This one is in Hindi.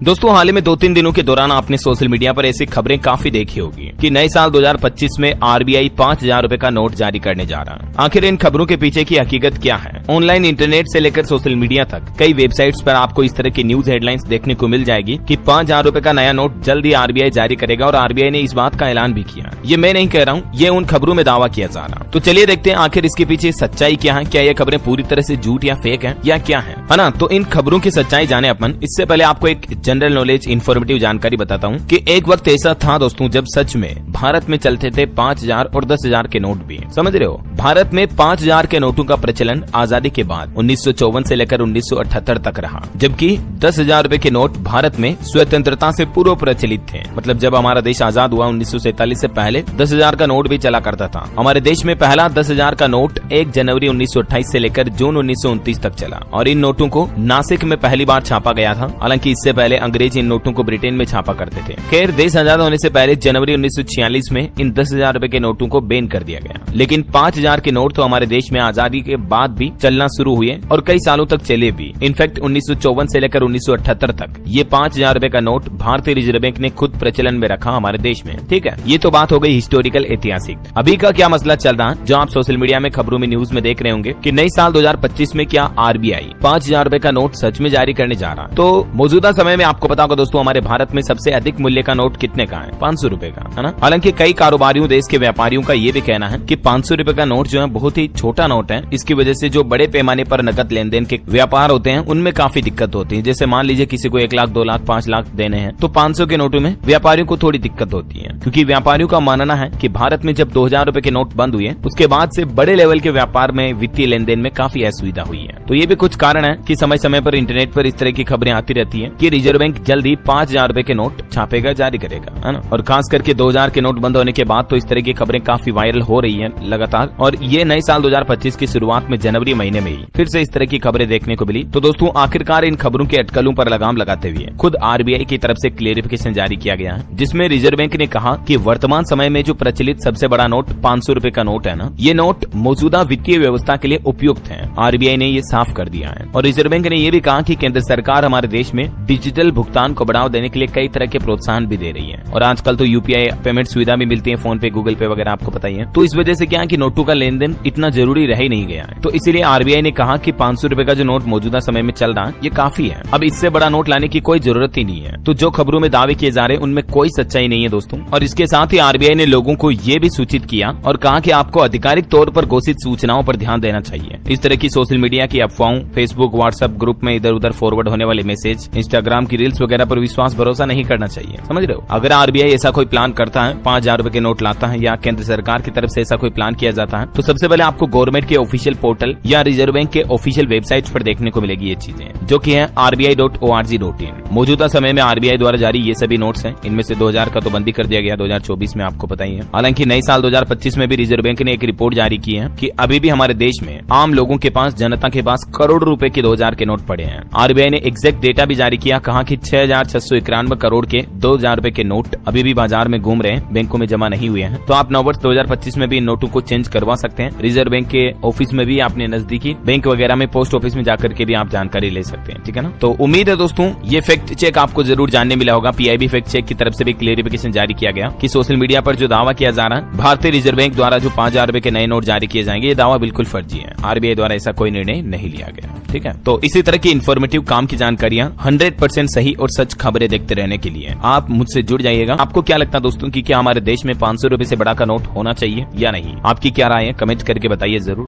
दोस्तों हाल ही में 2-3 दिनों के दौरान आपने सोशल मीडिया पर ऐसी खबरें काफी देखी होगी कि नए साल 2025 में आरबीआई 5,000 रुपए का नोट जारी करने जा रहा है। आखिर इन खबरों के पीछे की हकीकत क्या है? ऑनलाइन इंटरनेट से लेकर सोशल मीडिया तक कई वेबसाइट्स पर आपको इस तरह की न्यूज हेडलाइंस देखने को मिल जाएगी कि 5,000 रुपए का नया नोट जल्द ही आरबीआई जारी करेगा और आरबीआई ने इस बात का ऐलान भी किया। ये मैं नहीं कह रहा हूँ, ये उन खबरों में दावा किया जा रहा। तो चलिए देखते हैं आखिर इसके पीछे सच्चाई क्या है। क्या ये खबरें पूरी तरह से झूठ या फेक है या क्या है ना? तो इन खबरों की सच्चाई जाने अपन, इससे पहले आपको एक जनरल नॉलेज इन्फॉर्मेटिव जानकारी बताता हूँ कि एक वक्त ऐसा था दोस्तों जब सच में भारत में चलते थे 5,000 और 10,000 के नोट भी। समझ रहे हो, भारत में 5,000 के नोटों का प्रचलन आजादी के बाद 1954 से लेकर 1978 तक रहा, जबकि 10,000 रुपए के नोट भारत में स्वतंत्रता से पूर्व प्रचलित थे। मतलब जब हमारा देश आजाद हुआ 1947 से पहले 10,000 का नोट भी चला करता था। हमारे देश में पहला 10,000 का नोट 1 जनवरी 1928 से लेकर जून 1929 तक चला और इन नोटों को नासिक में पहली बार छापा गया था। हालांकि इससे पहले अंग्रेज इन नोटों को ब्रिटेन में छापा करते थे। खैर, देश आजाद होने से पहले जनवरी 1946 में इन 10,000 रुपए के नोटों को बैन कर दिया गया, लेकिन 5,000 के नोट तो हमारे देश में आजादी के बाद भी चलना शुरू हुए और कई सालों तक चले भी। इनफैक्ट 1954 से लेकर 1978 तक ये 5,000 रुपए का नोट भारतीय रिजर्व बैंक ने खुद प्रचलन में रखा हमारे देश में। ठीक है, ये तो बात हो गई हिस्टोरिकल, ऐतिहासिक। अभी का क्या मसला चल रहा है जो आप सोशल मीडिया में खबरों में न्यूज में देख रहे होंगे कि नए साल 2025 में क्या आरबीआई 5,000 रुपए का नोट सच में जारी करने जा रहा है। तो मौजूदा समय में आपको पता होगा दोस्तों, हमारे भारत में सबसे अधिक मूल्य का नोट कितने का है? 500 रुपए का, है ना। हालांकि कई कारोबारियों, देश के व्यापारियों का ये भी कहना है कि 500 रुपए का नोट जो है बहुत ही छोटा नोट है। इसकी वजह से जो बड़े पैमाने पर नकद लेन देन के व्यापार होते हैं उनमें काफी दिक्कत होती है। जैसे मान लीजिए किसी को 1 लाख, 2 लाख, 5 लाख देने हैं तो 500 के नोटों में व्यापारियों को थोड़ी दिक्कत होती है, क्योंकि व्यापारियों का मानना है कि भारत में जब 2,000 रुपए के नोट बंद हुए उसके बाद से बड़े लेवल के व्यापार में, वित्तीय लेन देन में काफी असुविधा हुई है। तो ये भी कुछ कारण है कि समय समय पर इंटरनेट पर इस तरह की खबरें आती रहती है कि रिजर्व बैंक जल्द ही 5,000 रुपए के नोट छापेगा, जारी करेगा, है ना। और खास करके 2,000 के नोट बंद होने के बाद तो इस तरह की खबरें काफी वायरल हो रही है लगातार। और ये नए साल 2025 की शुरुआत में जनवरी महीने में ही फिर से इस तरह की खबरें देखने को मिली। तो दोस्तों आखिरकार इन खबरों के अटकलों पर लगाम लगाते हुए खुद आरबीआई की तरफ से क्लेरिफिकेशन जारी किया गया है, जिसमें रिजर्व बैंक ने कहा कि वर्तमान समय में जो प्रचलित सबसे बड़ा नोट 500 रुपए का नोट है ना, ये नोट मौजूदा वित्तीय व्यवस्था के लिए उपयुक्त है। आरबीआई ने ये साफ कर दिया है। और रिजर्व बैंक ने ये भी कहा कि केंद्र सरकार हमारे देश में डिजिटल भुगतान को बढ़ावा देने के लिए कई तरह के प्रोत्साहन भी दे रही है। और आजकल तो यूपीआई पेमेंट सुविधा भी मिलती है, फोन पे, गूगल पे वगैरह, आपको पता ही है। तो इस वजह से क्या है कि नोटों का लेन देन इतना जरूरी रह ही नहीं गया है। तो इसीलिए आरबीआई ने कहा कि 500 रुपए का जो नोट मौजूदा समय में चल रहा है ये काफी है, अब इससे बड़ा नोट लाने की कोई जरूरत ही नहीं है। तो जो खबरों में दावे किए जा रहे हैं उनमें कोई सच्चाई नहीं है दोस्तों। और इसके साथ ही आरबीआई ने लोगों को ये भी सूचित किया और कहा कि आपको आधिकारिक तौर पर घोषित सूचनाओं पर ध्यान देना चाहिए। इस तरह की सोशल मीडिया की अफवाहों, फेसबुक, व्हाट्सएप ग्रुप में इधर उधर फॉरवर्ड होने वाले मैसेज, इंस्टाग्राम की रील्स वगैरह पर विश्वास भरोसा नहीं करना चाहिए। समझ रहे हो, अगर आरबीआई ऐसा कोई प्लान करता है, 5,000 रुपए के नोट लाता है या केंद्र सरकार की तरफ से ऐसा कोई प्लान किया जाता है, तो सबसे पहले आपको गवर्नमेंट के ऑफिशियल पोर्टल या रिजर्व बैंक के ऑफिशियल वेबसाइट पर देखने को मिलेगी ये चीजें, जो कि है rbi.org.in। मौजूदा समय में आरबीआई द्वारा जारी ये सभी नोट्स हैं। इनमें से 2,000 का तो बंदी कर दिया गया 2024 में, आपको पता ही है। हालांकि नए साल 2025 में भी रिजर्व बैंक ने एक रिपोर्ट जारी की है कि अभी भी हमारे देश में आम लोगों के पास, जनता के पास करोड़ रुपए के 2,000 के नोट पड़े हैं। आरबीआई ने एग्जैक्ट डेटा भी जारी किया, कहा कि 6,691 करोड़ के 2,000 रुपए के नोट अभी भी बाजार में घूम रहे हैं, बैंकों में जमा नहीं हुए हैं। तो आप नववर्ष 2025 में भी इन नोटों को चेंज करवा सकते हैं। रिजर्व बैंक के ऑफिस में भी, अपने नजदीकी बैंक वगैरह में, पोस्ट ऑफिस में जाकर के भी आप जानकारी ले सकते हैं। ठीक है ना। तो उम्मीद है दोस्तों ये फैक्ट चेक आपको जरूर जानने मिला होगा। पीआईबी फैक्ट चेक की तरफ से भी क्लेरिफिकेशन जारी किया गया कि सोशल मीडिया पर जो दावा किया जा रहा है भारतीय रिजर्व बैंक द्वारा जो 5,000 रुपए के नए नोट जारी किए जाएंगे, ये दावा बिल्कुल फर्जी है। आरबीआई द्वारा ऐसा कोई निर्णय नहीं लिया गया। ठीक है। तो इसी तरह की इन्फॉर्मेटिव काम की जानकारियां 100% सही और सच खबरें देखते रहने के लिए आप मुझसे जुड़ जाइएगा। आपको क्या लगता है दोस्तों कि क्या हमारे देश में 500 रुपए से बड़ा का नोट होना चाहिए या नहीं? आपकी क्या राय है? कमेंट करके बताइए जरूर।